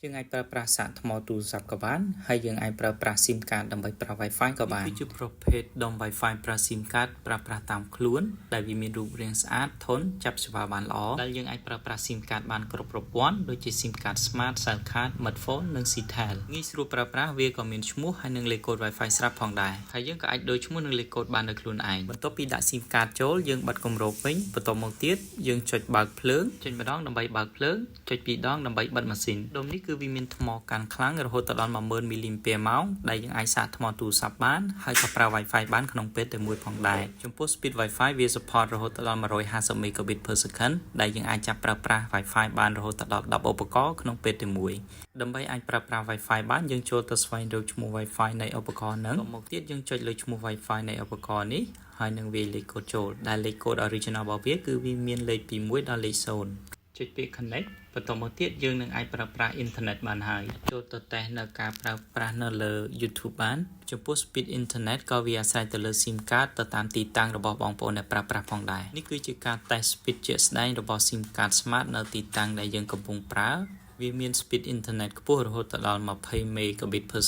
យើងអាចប្រើប្រាស់សាកថ្មទូរស័ព្ទក៏បានហើយយើងអាចប្រើប្រាស់ SIM card ដើម្បីប្រើ Wi-Fi ក៏បានគឺជាប្រភេទដុំ Wi-Fi ប្រើ SIM card ប្រើប្រាស់តាមខ្លួនដែលវាមានរូបរាងស្អាតធន់ចាប់សេវាបានល្អដែលយើងអាចប្រើប្រាស់ SIM card បានគ្រប់ប្រព័ន្ធដូចជា SIM card Smart, Cell card, Smartphone និង Citel ងាយស្រួលប្រើប្រាស់វាក៏មានឈ្មោះហើយនិងលេខកូដ Wi-Fi ស្រាប់ផងដែរហើយយើងក៏អាចដូរឈ្មោះនិងលេខកូដបានដោយខ្លួនឯងបន្ទាប់ពីដាក់ SIM card ចូលយើងបិទគម្របវិញបន្ទាប់មកទៀតយើងចុចបើកភ្លើងចុចម្ដងដើម្បីបើកភ្លើងចុចពីរដងដើម្បីបិទម៉ាស៊ីនដុំនេះគឺវាមានថ្មកាន់ខ្លាំងរហូតដល់10000មីលីអាំពែម៉ោងដែលយើងអាចសាកថ្មទូរស័ព្ទបានហើយក៏ប្រើ Wi-Fi បានក្នុងពេលតែមួយផងដែរចំពោះ speed Wi-Fi វា support រហូតដល់150 Mbps ដែលយើងអាចចាប់ប្រើប្រាស់ Wi-Fi បានរហូតដល់10ឧបករណ៍ក្នុងពេលតែមួយដើម្បីអាចប្រើប្រាស់ Wi-Fi បានយើងចូលទៅស្វែងរកឈ្មោះ Wi-Fi នៃឧបករណ៍ហ្នឹងមកទៀតយើងចុចលើឈ្មោះ Wi-Fi នៃឧបករណ៍នេះហើយនឹងវាយលេខកូដចូលដែលលេខកូដ original របស់វាគឺវាមានលេខពី1ដល់លេខ0ចុចពាក្យ connect បន្តមកទៀតយើងនឹងអាចប្រើប្រាស់អ៊ីនធឺណិតបានហើយចូលទៅតេស្តនៅការប្រើប្រាស់នៅលើ YouTube បានចំពោះ speed internet ក៏វាអាស្រ័យទៅលើ SIM card ទៅតាមទីតាំងរបស់បងប្អូនអ្នកប្រើប្រាស់ផងដែរនេះគឺជាការតេស្ត speed ជាក់ស្ដែងរបស់ SIM card Smart នៅទីតាំងដែលយើងកំពុងប្រើវាមាន speed internet ខ្ពស់រហូតដល់20 Mbps